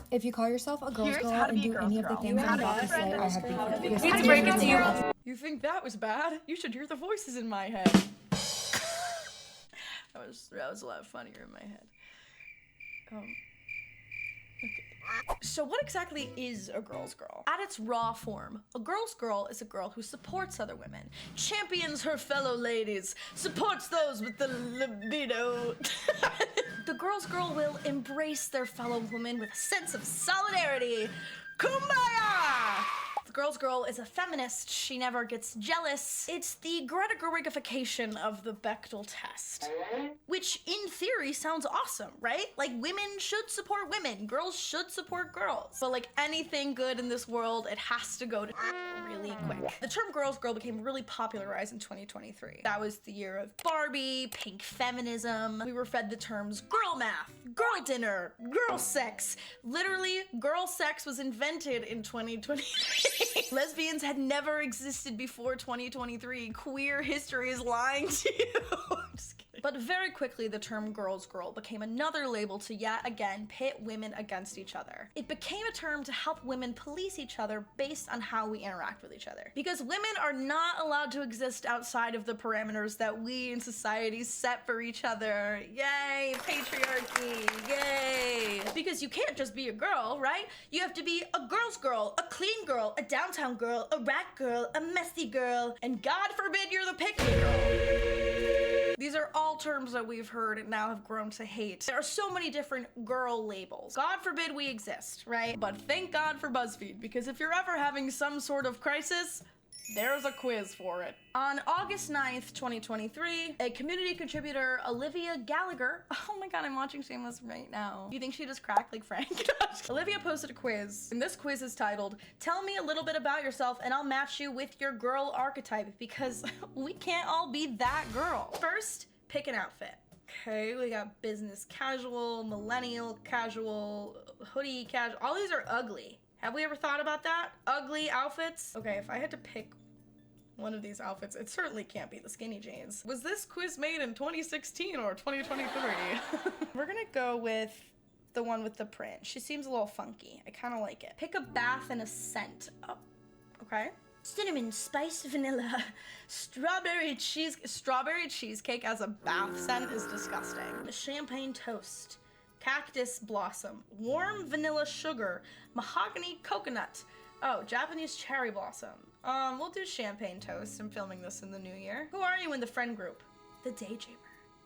If you call yourself a girl's Here's girl how to and be a do girl's any of the girl. things I'm about to say, I have beef with you. Hate to break it to you. You think that was bad? You should hear the voices in my head. that was a lot funnier in my head. Okay. So what exactly is a girl's girl? At its raw form, a girl's girl is a girl who supports other women, champions her fellow ladies, supports those with the libido. The girl's girl will embrace their fellow woman with a sense of solidarity. Kumbaya! The girl's girl is a feminist. She never gets jealous. It's the Greta Gerwigification of the Bechdel test. Which, in theory, sounds awesome, right? Like, women should support women. Girls should support girls. But like anything good in this world, it has to go to really quick. The term girl's girl became really popularized in 2023. That was the year of Barbie, pink feminism. We were fed the terms girl math, girl dinner, girl sex. Literally, girl sex was invented in 2023. Lesbians had never existed before 2023. Queer history is lying to you. I'm just kidding. But very quickly, the term girl's girl became another label to yet again pit women against each other. It became a term to help women police each other based on how we interact with each other. Because women are not allowed to exist outside of the parameters that we in society set for each other. Yay, patriarchy, yay. Because you can't just be a girl, right? You have to be a girl's girl, a clean girl, a downtown girl, a rat girl, a messy girl, and God forbid you're the pick me girl. These are all terms that we've heard and now have grown to hate. There are so many different girl labels. God forbid we exist, right? But thank God for BuzzFeed, because if you're ever having some sort of crisis, there's a quiz for it. On August 9th, 2023, a community contributor, Olivia Gallagher, oh my god, I'm watching Shameless right now. You think she just cracked like Frank? Olivia posted a quiz, and this quiz is titled, "Tell me a little bit about yourself and I'll match you with your girl archetype," because we can't all be that girl. First, pick an outfit. Okay, we got business casual, millennial casual, hoodie casual. All these are ugly. Have we ever thought about that? Ugly outfits? Okay, if I had to pick one of these outfits, it certainly can't be the skinny jeans. Was this quiz made in 2016 or 2023? We're gonna go with the one with the print. She seems a little funky. I kind of like it. Pick a bath and a scent. Oh, okay. Cinnamon, spice, vanilla, strawberry cheesecake as a bath scent is disgusting. Champagne toast. Cactus blossom, warm vanilla sugar, mahogany coconut. Oh, Japanese cherry blossom. We'll do champagne toast. I'm filming this in the new year. Who are you in the friend group? The daydreamer,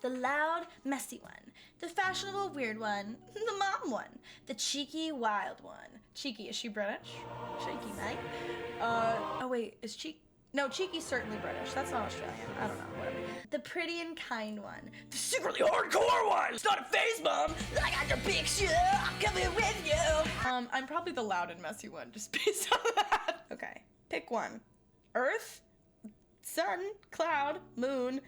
the loud, messy one, the fashionable weird one, the mom one, the cheeky wild one. Cheeky, is she British? Cheeky, mate. Oh wait, is Cheeky? No, Cheeky's certainly British. That's not Australian. I don't know, whatever. The pretty and kind one. The secretly hardcore one! It's not a phase, Mom! I got your picture! I'm coming with you! I'm probably the loud and messy one, just based on that. Okay, pick one. Earth, sun, cloud, moon,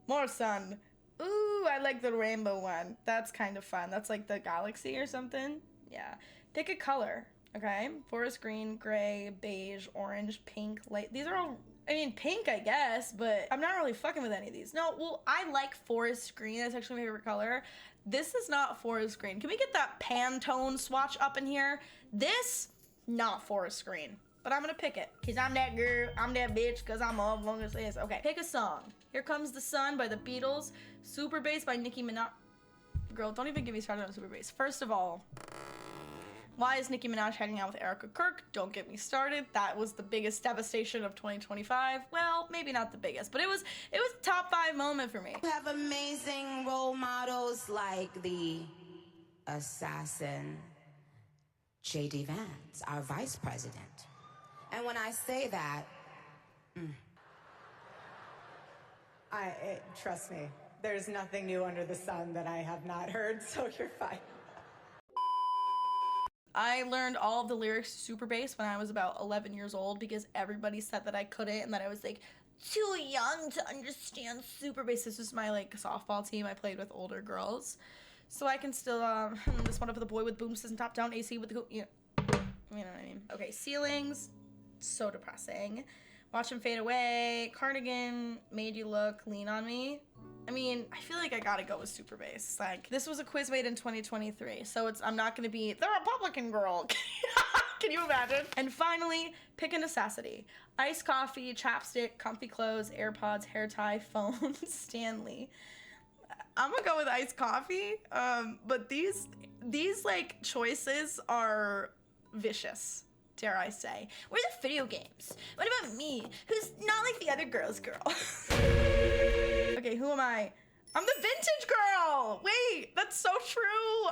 more sun. Ooh, I like the rainbow one. That's kind of fun. That's like the galaxy or something. Yeah. Pick a color. Okay, forest green, gray, beige, orange, pink, light. These are all, I mean, pink, I guess, but I'm not really fucking with any of these. No, well, I like forest green. That's actually my favorite color. This is not forest green. Can we get that Pantone swatch up in here? This, not forest green, but I'm gonna pick it. Cause I'm that girl, I'm that bitch, cause I'm all long as this. Okay, pick a song. Here Comes the Sun by the Beatles. Super Bass by Nicki Minaj. Girl, don't even get me started on Super Bass. First of all, why is Nicki Minaj hanging out with Erica Kirk? Don't get me started. That was the biggest devastation of 2025. Well, maybe not the biggest, but it was a top 5 moment for me. We have amazing role models like the assassin J.D. Vance, our vice president. And when I say that, trust me, there's nothing new under the sun that I have not heard, so you're fine. I learned all of the lyrics to Super Bass when I was about 11 years old because everybody said that I couldn't and that I was like too young to understand Super Bass. This was my like softball team. I played with older girls. So I can still, this one up with a boy with boom system, top down AC with the, you know what I mean. Okay, ceilings, so depressing. Watch Him Fade Away, Cardigan, Made You Look, Lean on Me. I mean, I feel like I gotta go with super base. Like, this was a quiz made in 2023, so I'm not gonna be the Republican girl. Can you imagine? And finally, pick a necessity. Iced coffee, chapstick, comfy clothes, AirPods, hair tie, phone, Stanley. I'm gonna go with iced coffee, but these like choices are vicious, dare I say. Where are the video games? What about me, who's not like the other girls girl? Okay, who am I? I'm the vintage girl! Wait, that's so true!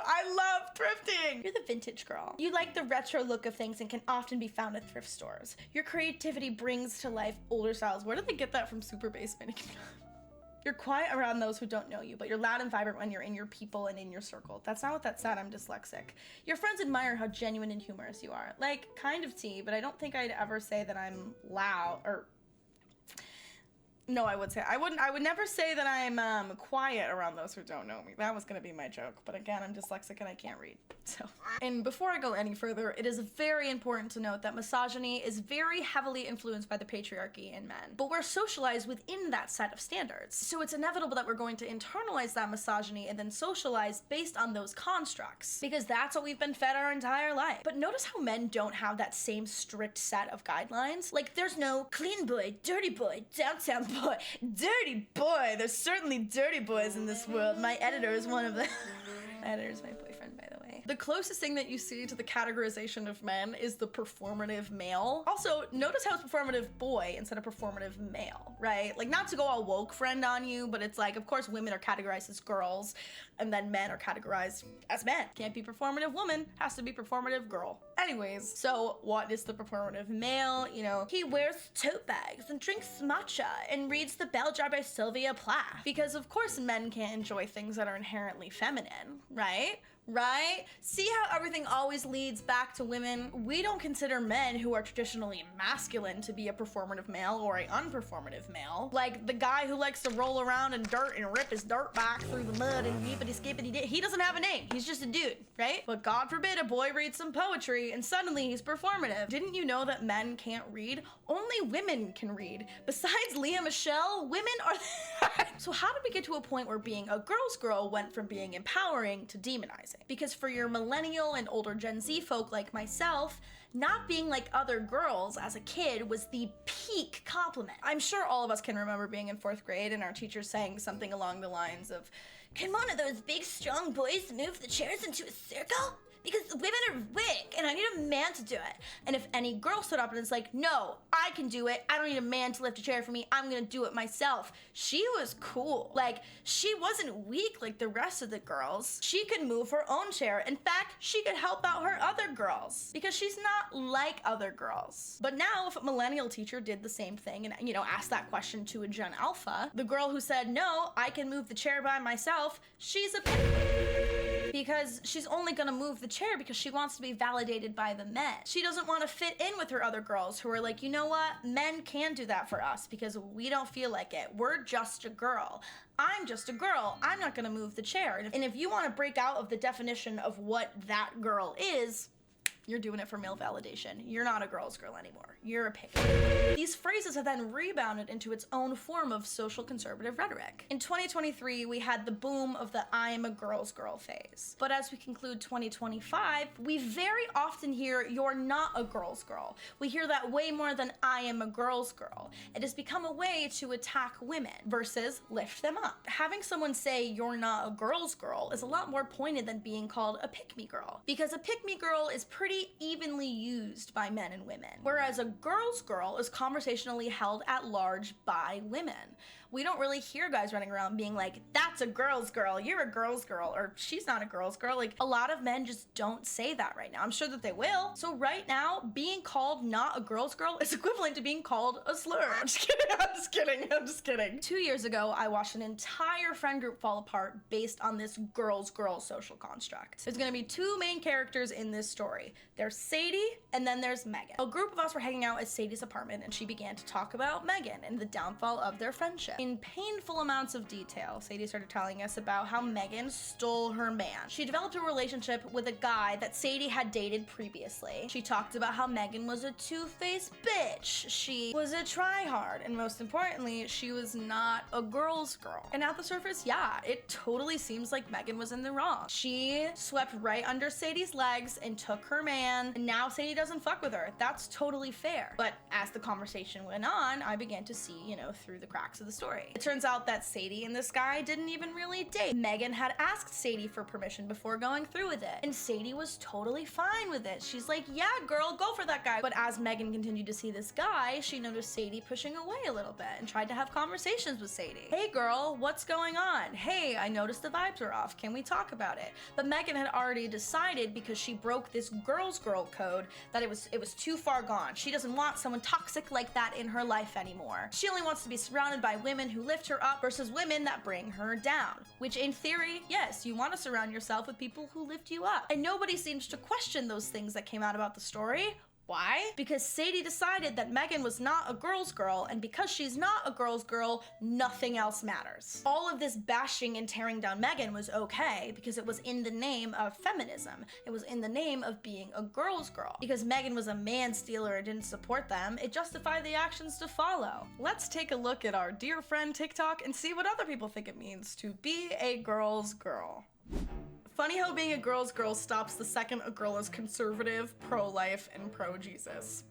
I love thrifting! You're the vintage girl. You like the retro look of things and can often be found at thrift stores. Your creativity brings to life older styles. Where did they get that from Super Base Mini? You're quiet around those who don't know you, but you're loud and vibrant when you're in your people and in your circle. That's not what that said, I'm dyslexic. Your friends admire how genuine and humorous you are. Like, kind of tea, but I don't think I'd ever say that I'm loud, or... No, I would say, I would never say that I'm quiet around those who don't know me. That was gonna be my joke, but again, I'm dyslexic and I can't read, so. And before I go any further, it is very important to note that misogyny is very heavily influenced by the patriarchy in men, but we're socialized within that set of standards. So it's inevitable that we're going to internalize that misogyny and then socialize based on those constructs, because that's what we've been fed our entire life. But notice how men don't have that same strict set of guidelines. Like, there's no clean boy, dirty boy, downtown boy, dirty boy. There's certainly dirty boys in this world. My editor is one of them. My editor is my boyfriend, by the way. The closest thing that you see to the categorization of men is the performative male. Also, notice how it's performative boy instead of performative male, right? Like, not to go all woke friend on you, but it's like, of course, women are categorized as girls, and then men are categorized as men. Can't be performative woman, has to be performative girl. Anyways, so what is the performative male? You know, he wears tote bags and drinks matcha and reads The Bell Jar by Sylvia Plath. Because of course men can't enjoy things that are inherently feminine, right? Right? See how everything always leads back to women? We don't consider men who are traditionally masculine to be a performative male or a unperformative male. Like the guy who likes to roll around in dirt and rip his dirt back through the mud and yippity skippity dip. He doesn't have a name. He's just a dude, right? But God forbid a boy reads some poetry and suddenly he's performative. Didn't you know that men can't read? Only women can read. Besides Leah Michelle, women are So how did we get to a point where being a girl's girl went from being empowering to demonizing? Because for your millennial and older Gen Z folk like myself, not being like other girls as a kid was the peak compliment. I'm sure all of us can remember being in 4th grade and our teacher saying something along the lines of, "Can one of those big strong boys move the chairs into a circle? Because women are weak and I need a man to do it." And if any girl stood up and is like, "No, I can do it. I don't need a man to lift a chair for me. I'm gonna do it myself." She was cool. Like, she wasn't weak like the rest of the girls. She could move her own chair. In fact, she could help out her other girls because she's not like other girls. But now if a millennial teacher did the same thing and, you know, asked that question to a Gen Alpha, the girl who said, "No, I can move the chair by myself," she's a because she's only gonna move the chair because she wants to be validated by the men. She doesn't want to fit in with her other girls who are like, "You know what? Men can do that for us because we don't feel like it. We're just a girl. I'm just a girl. I'm not gonna move the chair." And if you want to break out of the definition of what that girl is, you're doing it for male validation. You're not a girl's girl anymore. You're a pig. These phrases have then rebounded into its own form of social conservative rhetoric. In 2023, we had the boom of the "I am a girl's girl" phase. But as we conclude 2025, we very often hear "you're not a girl's girl." We hear that way more than "I am a girl's girl." It has become a way to attack women versus lift them up. Having someone say "you're not a girl's girl" is a lot more pointed than being called a pick-me girl, because a pick-me girl is pretty evenly used by men and women, whereas a girl's girl is conversationally held at large by women. We don't really hear guys running around being like, "That's a girl's girl, you're a girl's girl," or "She's not a girl's girl." Like, a lot of men just don't say that right now. I'm sure that they will. So right now, being called not a girl's girl is equivalent to being called a slur. I'm just kidding. 2 years ago, I watched an entire friend group fall apart based on this girl's girl social construct. There's gonna be 2 main characters in this story. There's Sadie, and then there's Megan. A group of us were hanging out at Sadie's apartment, and she began to talk about Megan and the downfall of their friendship. In painful amounts of detail, Sadie started telling us about how Megan stole her man. She developed a relationship with a guy that Sadie had dated previously. She talked about how Megan was a two-faced bitch. She was a tryhard, and most importantly, she was not a girl's girl. And at the surface, yeah, it totally seems like Megan was in the wrong. She swept right under Sadie's legs and took her man, and now Sadie doesn't fuck with her. That's totally fair. But as the conversation went on, I began to see, through the cracks of the story. It turns out that Sadie and this guy didn't even really date. Megan had asked Sadie for permission before going through with it, and Sadie was totally fine with it. She's like, yeah, girl, go for that guy. But as Megan continued to see this guy, she noticed Sadie pushing away a little bit and tried to have conversations with Sadie. Hey girl, what's going on? Hey, I noticed the vibes are off. Can we talk about it? But Megan had already decided, because she broke this girl's girl code, that it was too far gone. She doesn't want someone toxic like that in her life anymore. She only wants to be surrounded by women who lift her up versus women that bring her down. Which in theory, yes, you want to surround yourself with people who lift you up. And nobody seems to question those things that came out about the story. Why? Because Sadie decided that Megan was not a girl's girl, and because she's not a girl's girl, nothing else matters. All of this bashing and tearing down Megan was okay because it was in the name of feminism. It was in the name of being a girl's girl. Because Megan was a man stealer and didn't support them, it justified the actions to follow. Let's take a look at our dear friend TikTok and see what other people think it means to be a girl's girl. Funny how being a girl's girl stops the second a girl is conservative, pro-life, and pro-Jesus.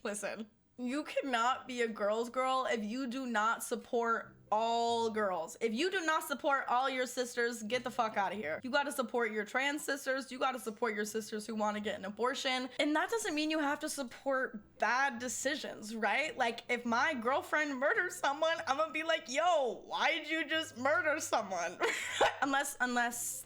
Listen, you cannot be a girl's girl if you do not support all girls. If you do not support all your sisters, get the fuck out of here. You gotta support your trans sisters, you gotta support your sisters who wanna get an abortion, and that doesn't mean you have to support bad decisions, right? Like, if my girlfriend murders someone, I'm gonna be like, yo, why'd you just murder someone? unless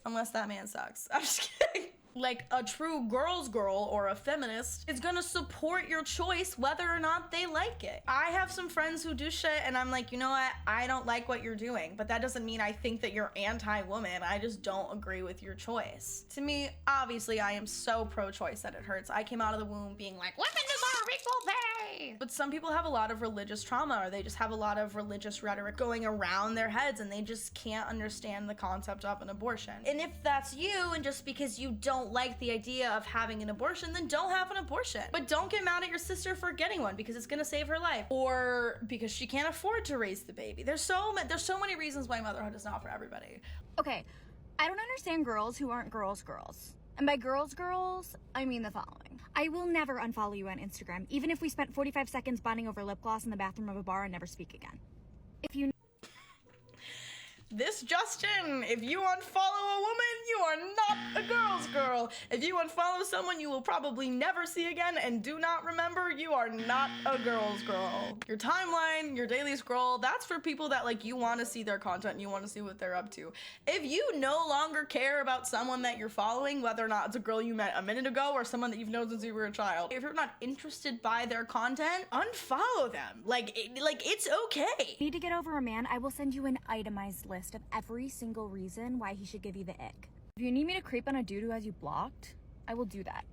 that man sucks. I'm just kidding. Like, a true girl's girl or a feminist is gonna support your choice whether or not they like it. I have some friends who do shit and I'm like, you know what? I don't like what you're doing, but that doesn't mean I think that you're anti-woman. I just don't agree with your choice. To me, obviously, I am so pro-choice that it hurts. I came out of the womb being like, women deserve equal pay! But some people have a lot of religious trauma, or they just have a lot of religious rhetoric going around their heads and they just can't understand the concept of an abortion. And if that's you, and just because you don't like the idea of having an abortion, then don't have an abortion. But don't get mad at your sister for getting one because it's gonna save her life, or because she can't afford to raise the baby. There's so many reasons why motherhood is not for everybody. Okay, I don't understand girls who aren't girls. And by girls, I mean the following. I will never unfollow you on Instagram, even if we spent 45 seconds bonding over lip gloss in the bathroom of a bar and never speak again. If you This Justin, if you unfollow a woman, you are not a girl's girl. If you unfollow someone you will probably never see again and do not remember, you are not a girl's girl. Your timeline, your daily scroll, that's for people that, like, you want to see their content and you want to see what they're up to. If you no longer care about someone that you're following, whether or not it's a girl you met a minute ago or someone that you've known since you were a child, if you're not interested by their content, unfollow them. It's okay. need to get over a man, I will send you an itemized list of every single reason why he should give you the ick. If you need me to creep on a dude who has you blocked, I will do that.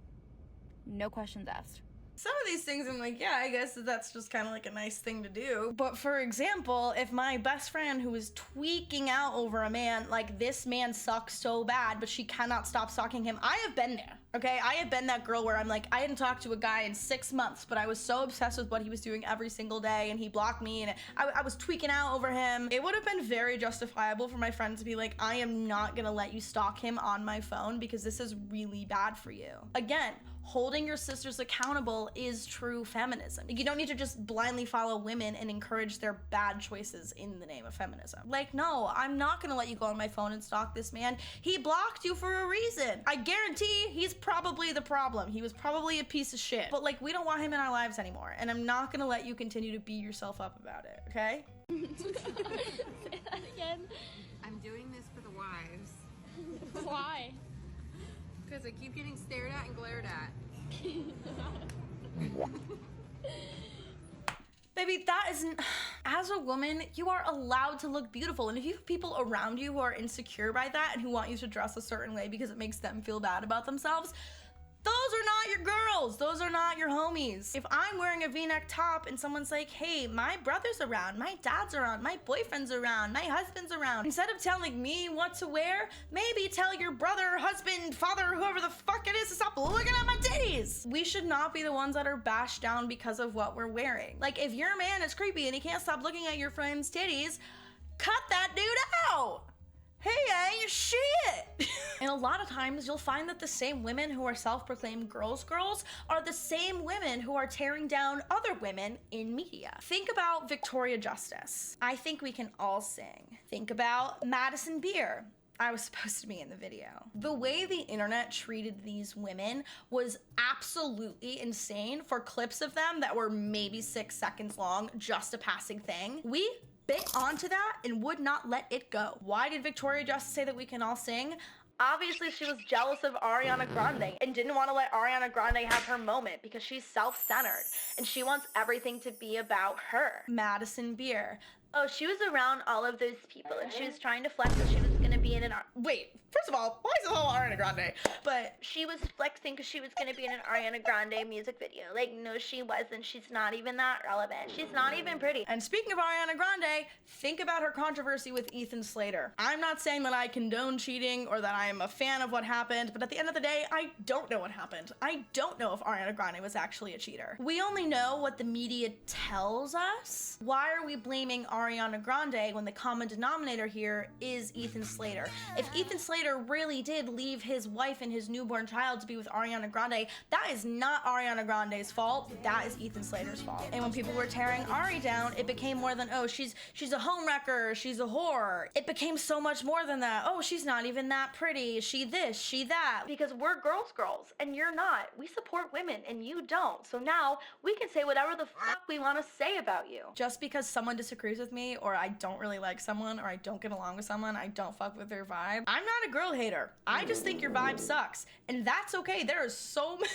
No questions asked. Some of these things I'm like, yeah, I guess that's just kind of like a nice thing to do. But for example, if my best friend who is tweaking out over a man, like, this man sucks so bad, but she cannot stop stalking him, I have been there. Okay, I have been that girl where I'm like, I hadn't talked to a guy in 6 months, but I was so obsessed with what he was doing every single day, and he blocked me, and I was tweaking out over him. It would have been very justifiable for my friend to be like, I am not gonna let you stalk him on my phone because this is really bad for you. Again, holding your sisters accountable is true feminism. You don't need to just blindly follow women and encourage their bad choices in the name of feminism. Like, no, I'm not gonna let you go on my phone and stalk this man. He blocked you for a reason. I guarantee he's probably the problem. He was probably a piece of shit. But, like, we don't want him in our lives anymore, and I'm not gonna let you continue to beat yourself up about it, okay? Say that again. I'm doing this for the wives. Why? Because I keep getting stared at and glared at. Baby, that isn't... As a woman, you are allowed to look beautiful. And if you have people around you who are insecure by that and who want you to dress a certain way because it makes them feel bad about themselves, Those are not your girls. Those are not your homies. If I'm wearing a v-neck top and someone's like, hey, my brother's around, my dad's around, my boyfriend's around, my husband's around, instead of telling me what to wear, maybe tell your brother, husband, father, whoever the fuck it is to stop looking at my titties. We should not be the ones that are bashed down because of what we're wearing. Like, if your man is creepy and he can't stop looking at your friend's titties, cut that dude out. Hey, ain't shit. And a lot of times you'll find that the same women who are self-proclaimed girls are the same women who are tearing down other women in media. Think about Victoria Justice. I think we can all sing. Think about Madison Beer. I was supposed to be in the video. The way the internet treated these women was absolutely insane. For clips of them that were maybe 6 seconds long, just a passing thing, we bit onto that and would not let it go. Why did Victoria Justice say that we can all sing? Obviously, she was jealous of Ariana Grande and didn't want to let Ariana Grande have her moment because she's self-centered and she wants everything to be about her. Madison Beer. Oh, she was around all of those people and she was trying to flex that she was gonna be in an wait, first of all, why is it all Ariana Grande? But she was flexing because she was gonna be in an Ariana Grande music video. Like, no, she wasn't. She's not even that relevant. She's not even pretty. And speaking of Ariana Grande, think about her controversy with Ethan Slater. I'm not saying that I condone cheating or that I'm a fan of what happened, but at the end of the day, I don't know what happened. I don't know if Ariana Grande was actually a cheater. We only know what the media tells us. Why are we blaming Ariana Grande when the common denominator here is Ethan Slater? If Ethan Slater really did leave his wife and his newborn child to be with Ariana Grande, that is not Ariana Grande's fault. That is Ethan Slater's fault. And when people were tearing Ari down, it became more than, oh, she's a homewrecker, she's a whore. It became so much more than that. Oh, she's not even that pretty. She this, she that. Because we're girls, and you're not. We support women, and you don't. So now we can say whatever the fuck we want to say about you. Just because someone disagrees with me, or I don't really like someone, or I don't get along with someone, I don't fuck with their vibe, I'm not a girl hater. I just think your vibe sucks. And that's okay. There is so many,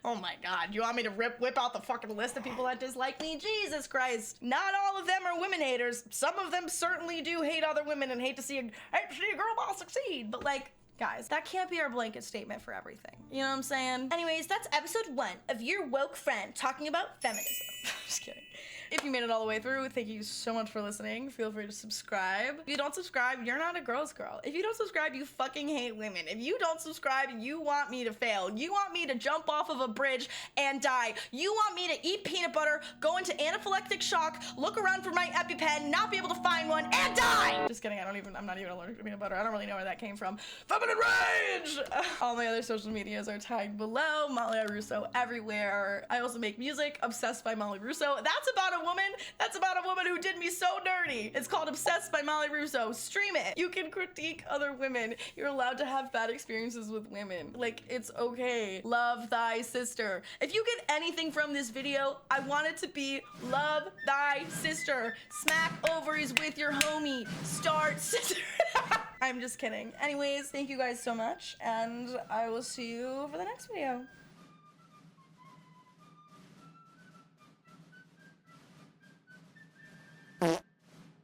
oh my God, you want me to whip out the fucking list of people that dislike me? Jesus Christ. Not all of them are women haters. Some of them certainly do hate other women and hate to see a girl boss succeed. But like, guys, that can't be our blanket statement for everything. You know what I'm saying? Anyways, that's episode 1 of Your Woke Friend talking about feminism. Just kidding. If you made it all the way through, thank you so much for listening. Feel free to subscribe. If you don't subscribe, you're not a girl's girl. If you don't subscribe, you fucking hate women. If you don't subscribe, you want me to fail. You want me to jump off of a bridge and die. You want me to eat peanut butter, go into anaphylactic shock, look around for my EpiPen, not be able to find one, and die! Just kidding, I'm not even allergic to peanut butter. I don't really know where that came from. Feminine rage! All my other social medias are tagged below. Molly Russo everywhere. I also make music, Obsessed by Molly Russo. That's about a woman. That's about a woman who did me so dirty. It's called Obsessed by Molly Russo. Stream it. You can critique other women. You're allowed to have bad experiences with women. Like, it's okay. Love thy sister. If you get anything from this video, I want it to be love thy sister. Smack ovaries with your homie. Start sister. I'm just kidding. Anyways, thank you guys so much, and I will see you for the next video.